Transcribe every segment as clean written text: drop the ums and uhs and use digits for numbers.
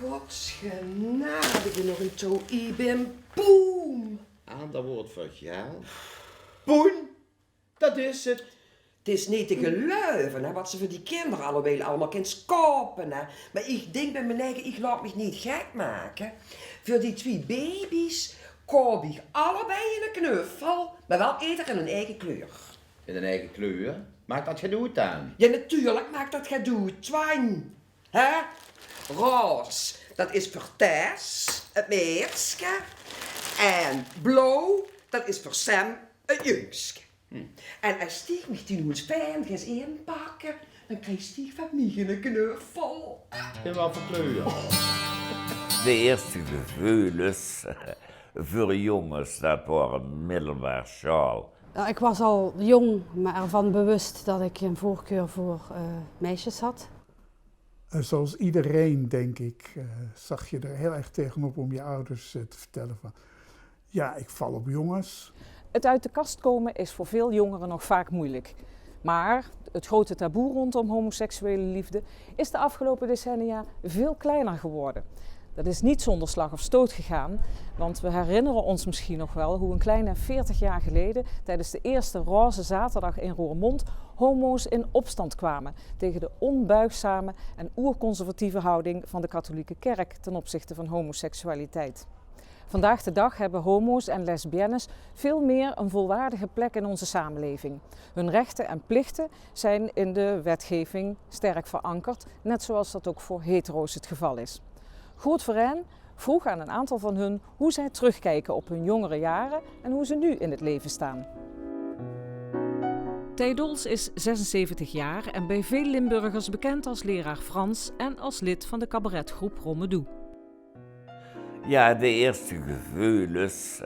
Godsgenade nog een toe, ik ben boem. En dat wordt voor geld. Poen, dat is het. Het is niet te geloven hè, wat ze voor die kinderen allemaal kunnen kopen. Hè. Maar ik denk bij mijn eigen, ik laat me niet gek maken. Voor die 2 baby's koop ik allebei in een knuffel, maar wel ieder in een eigen kleur. In een eigen kleur. Maakt dat gedoe dan? Ja, natuurlijk maakt dat gedoe. Twijn. Hè? Roze, dat is voor Tess, het meerske. En blauw, dat is voor Sam, het jongske. En als die me die nu eens fijn gaat inpakken, dan krijgt die van mij een knuffel. In wat voor kleur? De eerste gevoelens voor jongens, dat waren middelbaar sjaal. Nou, ik was al jong, maar ervan bewust dat ik een voorkeur voor meisjes had. Zoals iedereen, denk ik, zag je er heel erg tegenop om je ouders te vertellen van... Ja, ik val op jongens. Het uit de kast komen is voor veel jongeren nog vaak moeilijk. Maar het grote taboe rondom homoseksuele liefde is de afgelopen decennia veel kleiner geworden. Dat is niet zonder slag of stoot gegaan, want we herinneren ons misschien nog wel hoe een kleine 40 jaar geleden tijdens de eerste Roze Zaterdag in Roermond homo's in opstand kwamen tegen de onbuigzame en oerconservatieve houding van de katholieke kerk ten opzichte van homoseksualiteit. Vandaag de dag hebben homo's en lesbiennes veel meer een volwaardige plek in onze samenleving. Hun rechten en plichten zijn in de wetgeving sterk verankerd, net zoals dat ook voor hetero's het geval is. Groot Verijn vroeg aan een aantal van hun hoe zij terugkijken op hun jongere jaren en hoe ze nu in het leven staan. Thij Dols is 76 jaar en bij veel Limburgers bekend als leraar Frans en als lid van de cabaretgroep Rommedoe. Ja, de eerste gevoelens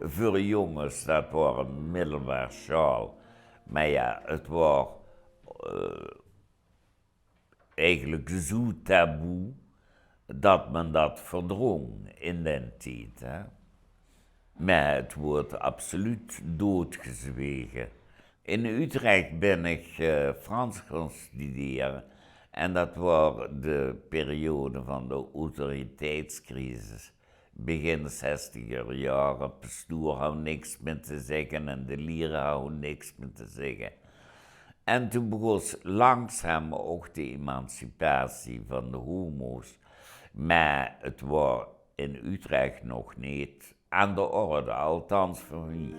voor jongens, dat waren middelbaar sjaal. Maar ja, het was eigenlijk zo taboe dat men dat verdrong in den tijd. Hè. Maar het wordt absoluut doodgezwegen. In Utrecht ben ik Frans gaan studeren en dat was de periode van de autoriteitscrisis. Begin 60er jaren, pastoor had niks meer te zeggen en de lieren hadden niks meer te zeggen. En toen begon langzaam ook de emancipatie van de homo's. Maar het was in Utrecht nog niet aan de orde, althans voor mij.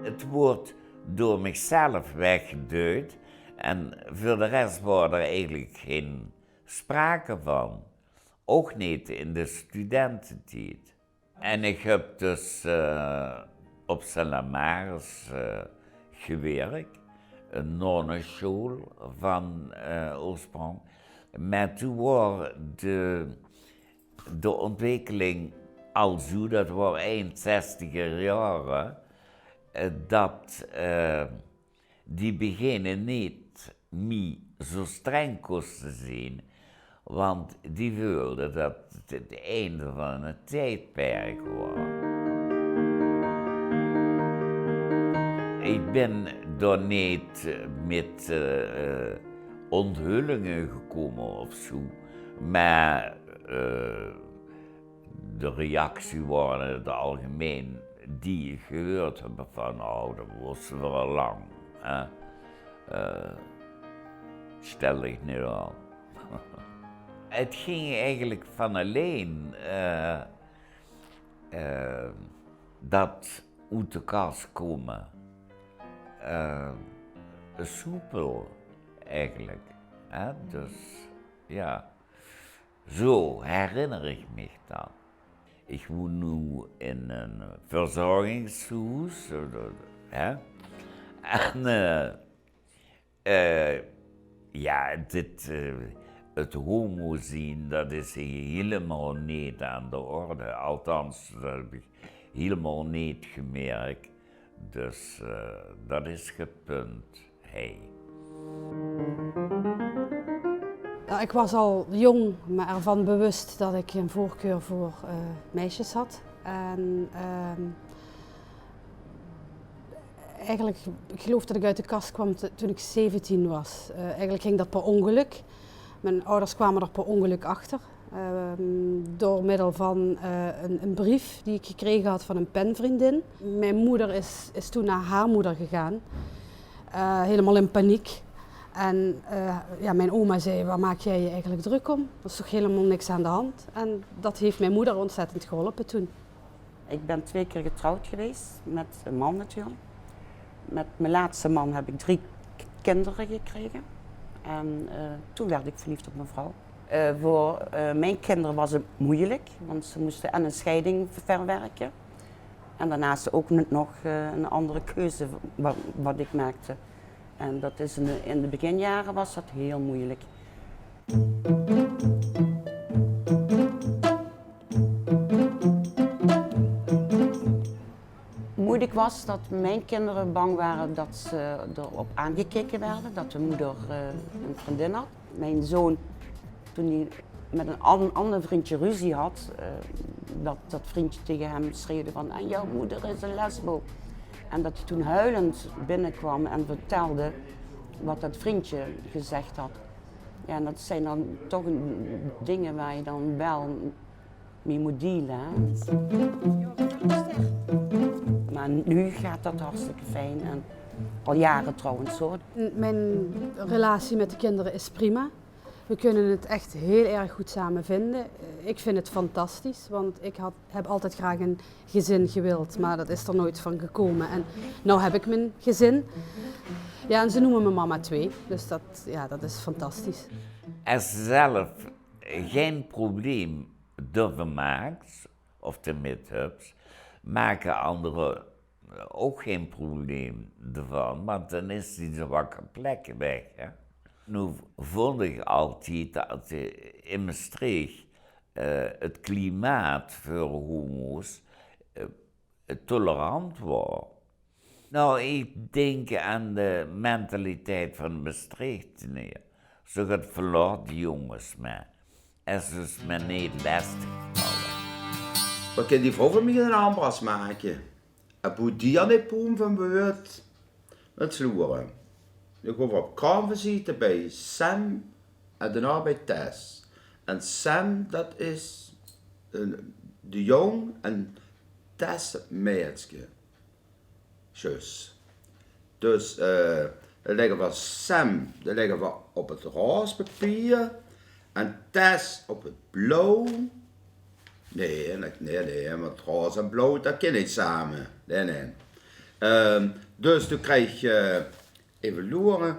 Het wordt door mezelf weggeduwd en voor de rest was er eigenlijk geen sprake van. Ook niet in de studententijd. En ik heb dus op Saint-Lamaris gewerkt, een nonnenschool van oorsprong. Maar toen was de ontwikkeling al zo, dat was eind 60er jaren, dat die beginnen niet meer zo streng kosten zijn, want die wilden dat het einde van het tijdperk was. Ik ben daar niet met onthullingen gekomen of zo, maar de reactie was in het algemeen die ik gehoord heb van, oh, dat was wel lang. Stel ik niet aan. Het ging eigenlijk van alleen dat uit de kast komen. Soepel eigenlijk. Dus ja, zo herinner ik me dat. Ik woon nu in een verzorgingshuis. En ja, het homo zien, dat is helemaal niet aan de orde. Althans, dat heb ik helemaal niet gemerkt. Dus dat is gepunt. Hey. Nou, ik was al jong, maar ervan bewust dat ik een voorkeur voor meisjes had. En eigenlijk, ik geloof dat ik uit de kast kwam toen ik 17 was. Eigenlijk ging dat per ongeluk. Mijn ouders kwamen er per ongeluk achter. Door middel van een brief die ik gekregen had van een penvriendin. Mijn moeder is toen naar haar moeder gegaan. Helemaal in paniek. En ja, mijn oma zei, waar maak jij je eigenlijk druk om? Er is toch helemaal niks aan de hand? En dat heeft mijn moeder ontzettend geholpen toen. Ik ben 2 keer getrouwd geweest, met een man natuurlijk. Met mijn laatste man heb ik 3 kinderen gekregen. En toen werd ik verliefd op mijn vrouw. Voor mijn kinderen was het moeilijk, want ze moesten en een scheiding verwerken. En daarnaast ook nog een andere keuze, wat ik merkte. En dat is in de beginjaren was dat heel moeilijk. Moeilijk was dat mijn kinderen bang waren dat ze erop aangekeken werden, dat de moeder een vriendin had. Mijn zoon, toen hij met een ander vriendje ruzie had, dat vriendje tegen hem schreeuwde van en jouw moeder is een lesbo. En dat hij toen huilend binnenkwam en vertelde wat dat vriendje gezegd had. Ja, en dat zijn dan toch dingen waar je dan wel mee moet dealen. Hè? Maar nu gaat dat hartstikke fijn en al jaren trouwens hoor. Mijn relatie met de kinderen is prima. We kunnen het echt heel erg goed samen vinden. Ik vind het fantastisch, want ik heb altijd graag een gezin gewild, maar dat is er nooit van gekomen. En nu heb ik mijn gezin. Ja, en ze noemen me mama 2, dus dat is fantastisch. Als ze zelf geen probleem durven maakt, of de mid-ups, maken anderen ook geen probleem ervan, want dan is die zwakke plek weg. Hè? Nu vond ik altijd dat in Maastricht het klimaat voor homo's tolerant was. Nou, ik denk aan de mentaliteit van Maastricht. Nee. Zo gaat verloor die jongens maar. En ze is me niet lastig vallen. Wat kan die vrouw van mij een aanpas maken? En hoe die aan die poem van beurt, het sloeren. Ik ga op kamp zitten bij Sam en daarna bij Tess. En Sam, dat is de jong en Tess het meisje. Juist. Dus dan leggen we Sam op het roze papier en Tess op het blauw. Nee, want roze en blauw, dat kan niet samen. Nee. Dus dan krijg je, even loeren,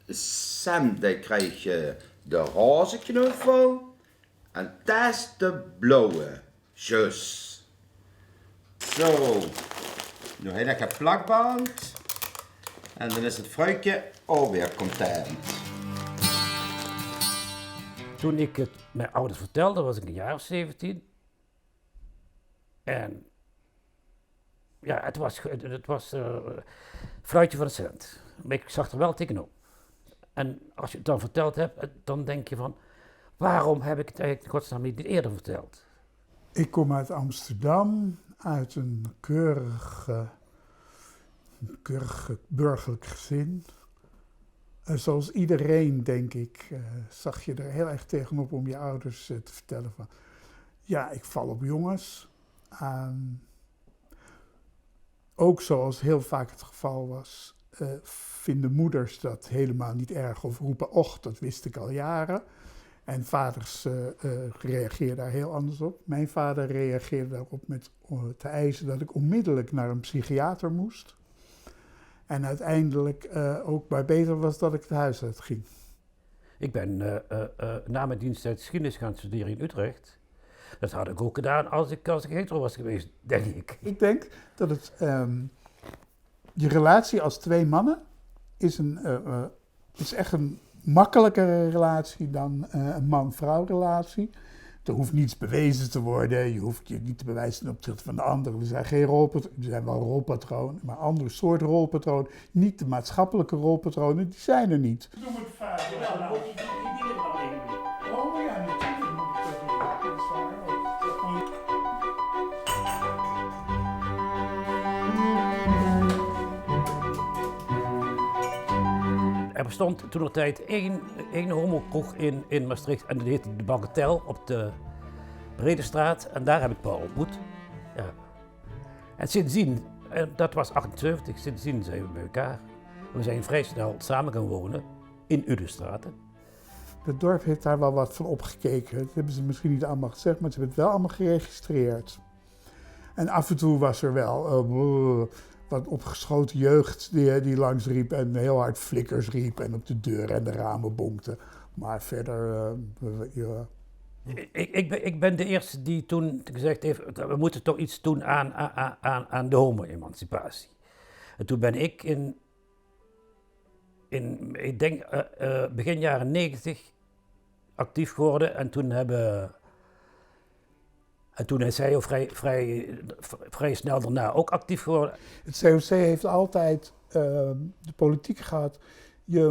Sam die krijg je de roze knuffel en Tess de blauwe. Juist. Zo. Nu heb ik een plakband en dan is het vrouwtje ook weer content. Toen ik het mijn ouders vertelde, was ik een jaar of 17. En ja, het was fruitje van de cent. Maar ik zag er wel tegenop. En als je het dan verteld hebt, dan denk je van, waarom heb ik het eigenlijk in godsnaam niet eerder verteld? Ik kom uit Amsterdam, uit een keurig burgerlijk gezin. Zoals iedereen, denk ik, zag je er heel erg tegenop om je ouders te vertellen van, ja, ik val op jongens. Ook zoals heel vaak het geval was, vinden moeders dat helemaal niet erg of roepen, och, dat wist ik al jaren. En vaders reageerden daar heel anders op. Mijn vader reageerde daarop met te eisen dat ik onmiddellijk naar een psychiater moest. En uiteindelijk ook bij beter was dat ik het huis uit ging. Ik ben na mijn diensttijd geschiedenis gaan studeren in Utrecht. Dat had ik ook gedaan als ik hetero was geweest, denk ik. Ik denk dat het je relatie als 2 mannen is echt een makkelijkere relatie dan een man-vrouw relatie. Er hoeft niets bewezen te worden, je hoeft je niet te bewijzen ten opzichte van de ander. Er zijn wel rolpatronen, maar andere soort rolpatronen. Niet de maatschappelijke rolpatronen, die zijn er niet. Noem het vader. Ja, dan moet je die dingen alleen doen. Oh ja, natuurlijk moet ik dat doen. Dat is waar ook. Er bestond toen nog tijd één homokroeg in Maastricht en die heette de Bagatelle op de Bredestraat. En daar heb ik Paul ontmoet. Ja. En sindsdien, dat was 78, sindsdien zijn we bij elkaar. We zijn vrij snel samen gaan wonen in Udestraten. Het dorp heeft daar wel wat van opgekeken. Dat hebben ze misschien niet allemaal gezegd, maar ze hebben het wel allemaal geregistreerd. En af en toe was er wel wat opgeschoten jeugd die langs riep en heel hard flikkers riep en op de deuren en de ramen bonkte. Maar verder, ja. Ik ben de eerste die toen gezegd heeft, we moeten toch iets doen aan de homo-emancipatie. En toen ben ik ik denk begin jaren 90 actief geworden en toen is hij vrij snel daarna ook actief geworden. Het COC heeft altijd de politiek gehad, je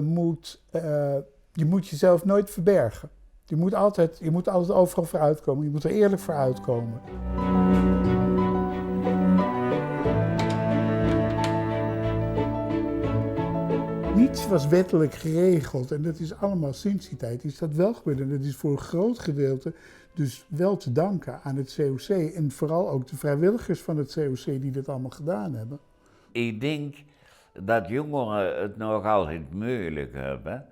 moet jezelf nooit verbergen. Je moet altijd overal voor uitkomen, je moet er eerlijk voor uitkomen. Niets was wettelijk geregeld en dat is allemaal sinds die tijd is dat wel gebeurd. En dat is voor een groot gedeelte dus wel te danken aan het COC en vooral ook de vrijwilligers van het COC die dat allemaal gedaan hebben. Ik denk dat jongeren het nog altijd moeilijk hebben.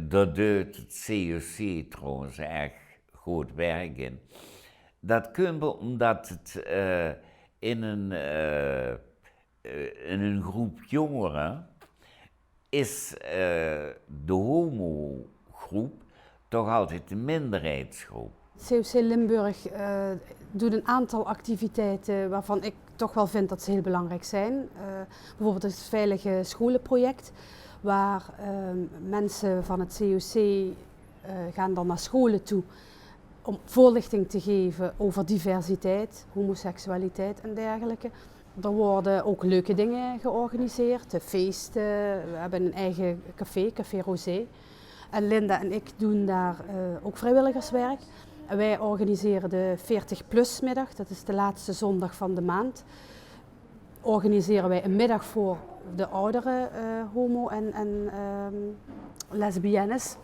Dat doet het COC trouwens erg goed werk in. Dat kunnen we omdat het in een groep jongeren is de homo-groep toch altijd de minderheidsgroep. COC Limburg doet een aantal activiteiten waarvan ik toch wel vind dat ze heel belangrijk zijn. Bijvoorbeeld het Veilige Scholenproject, waar mensen van het COC gaan dan naar scholen toe om voorlichting te geven over diversiteit, homoseksualiteit en dergelijke. Er worden ook leuke dingen georganiseerd, feesten, we hebben een eigen café, Café Rosé. En Linda en ik doen daar ook vrijwilligerswerk. En wij organiseren de 40-plus middag, dat is de laatste zondag van de maand. Organiseren wij een middag voor de oudere homo- en lesbiennes.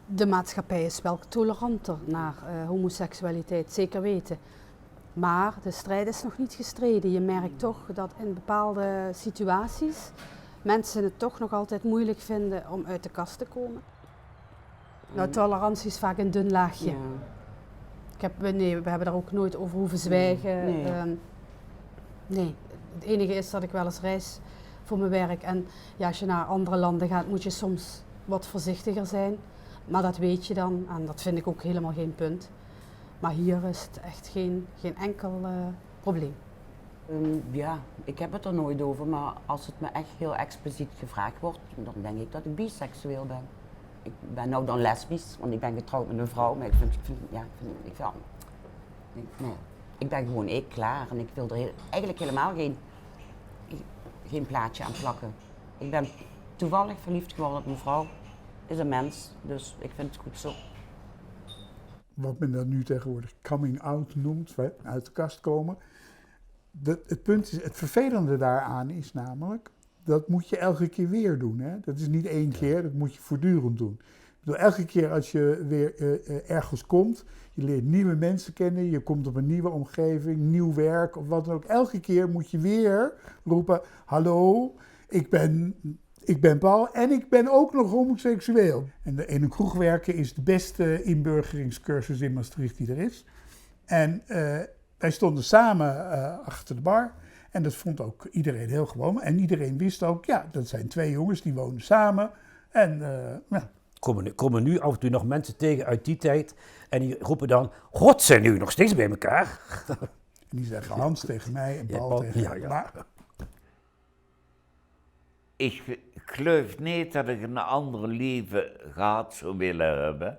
De maatschappij is wel toleranter naar homoseksualiteit, zeker weten. Maar de strijd is nog niet gestreden. Je merkt toch dat in bepaalde situaties mensen het toch nog altijd moeilijk vinden om uit de kast te komen. Nou, tolerantie is vaak een dun laagje. Ja. We hebben daar ook nooit over hoeven zwijgen. Nee. Het enige is dat ik wel eens reis voor mijn werk. En ja, als je naar andere landen gaat, moet je soms wat voorzichtiger zijn. Maar dat weet je dan en dat vind ik ook helemaal geen punt. Maar hier is het echt geen enkel probleem. Ja, ik heb het er nooit over, maar als het me echt heel expliciet gevraagd wordt, dan denk ik dat ik biseksueel ben. Ik ben nou dan lesbisch, want ik ben getrouwd met een vrouw, maar ik ben gewoon ik klaar en ik wil er eigenlijk helemaal geen plaatje aan plakken. Ik ben toevallig verliefd geworden op een vrouw, is een mens, dus ik vind het goed zo. Wat men dan nu tegenwoordig coming out noemt, uit de kast komen. Het punt is, het vervelende daaraan is namelijk, dat moet je elke keer weer doen. Hè? Dat is niet één keer, dat moet je voortdurend doen. Ik bedoel, elke keer als je weer ergens komt, je leert nieuwe mensen kennen, je komt op een nieuwe omgeving, nieuw werk of wat dan ook. Elke keer moet je weer roepen, hallo, ik ben Paul en ik ben ook nog homoseksueel. En in een kroeg werken is de beste inburgeringscursus in Maastricht die er is. En wij stonden samen achter de bar en dat vond ook iedereen heel gewoon. En iedereen wist ook, ja, dat zijn twee jongens die wonen samen. En ja. Komen nu af en toe nog mensen tegen uit die tijd en die roepen dan, God, zijn jullie nog steeds bij elkaar? En die zeggen Hans tegen mij en Paul tegen mij. Ja. Ik geloof niet dat ik een ander leven gehad zou willen hebben.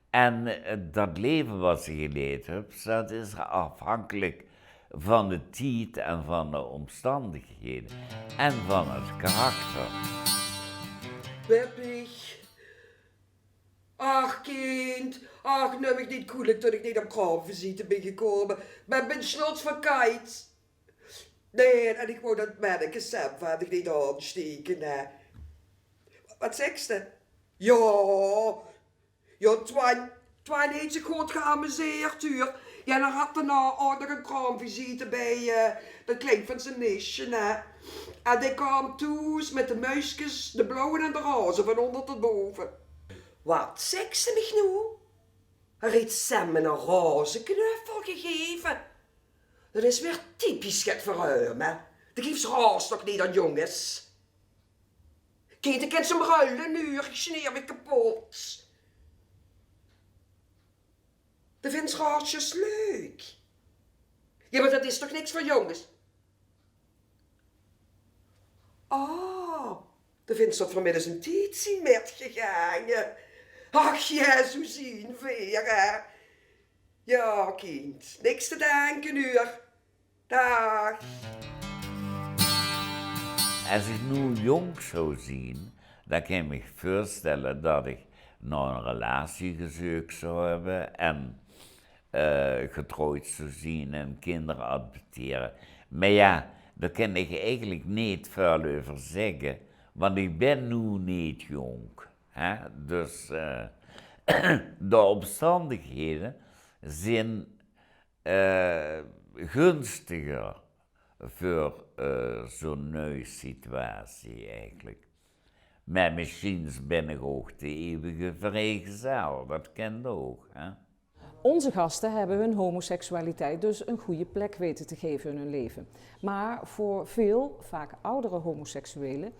En dat leven wat ik geleid heb, dat is afhankelijk van de tijd en van de omstandigheden. En van het karakter. Beppig. Ach kind, ach nou ik niet koelijk dat ik niet op kraamvisite ben gekomen. Maar ben slots van kite. Nee, en ik wou dat merken zelf had ik niet aansteken. Wat zegt ze? Ja, Twan heeft zich goed geamuseerd, hoor. Ja, dan had er nou ook nog een kraamvisite bij dat klein van zijn nichtje, hè. En die kwam toe met de muisjes, de blauwe en de roze, van onder tot boven. Wat zegt ze mich nu? Er heeft Sam een roze knuffel gegeven. Dat is weer typisch het verruimen. Dat geeft ze roze toch niet aan jongens. Kind, kent ze ruilen nu, ik sneeuw me kapot. Dat vindt ze roosjes leuk. Ja, maar dat is toch niks voor jongens? Oh, dat vindt ze dat vanmiddag een titie met gegaan. Ach ja, zo zien weer, hè. Ja, kind, niks te danken, uur. Dag. Als ik nu jong zou zien, dan kan ik me voorstellen dat ik nog een relatie gezocht zou hebben en getrouwd zou zien en kinderen adopteren. Maar ja, daar kan ik eigenlijk niet veel over zeggen, want ik ben nu niet jong. Hè? Dus de omstandigheden zijn gunstiger voor zo'n nieuwe situatie eigenlijk. Maar misschien ben ik ook de eeuwige vrijgezel, dat kent ook. Hè? Onze gasten hebben hun homoseksualiteit dus een goede plek weten te geven in hun leven. Maar voor veel, vaak oudere homoseksuelen,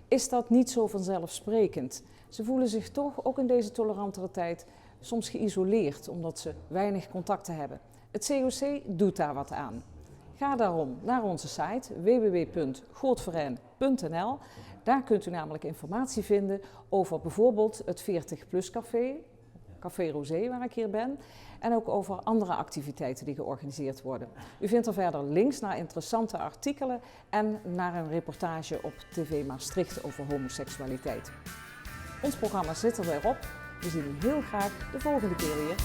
is dat niet zo vanzelfsprekend. Ze voelen zich toch, ook in deze tolerantere tijd, soms geïsoleerd, omdat ze weinig contacten hebben. Het COC doet daar wat aan. Ga daarom naar onze site www.gootverein.nl. Daar kunt u namelijk informatie vinden over bijvoorbeeld het 40PLUS Café, Café Rosé waar ik hier ben, en ook over andere activiteiten die georganiseerd worden. U vindt er verder links naar interessante artikelen en naar een reportage op TV Maastricht over homoseksualiteit. Ons programma zit er weer op. We zien u heel graag de volgende keer weer.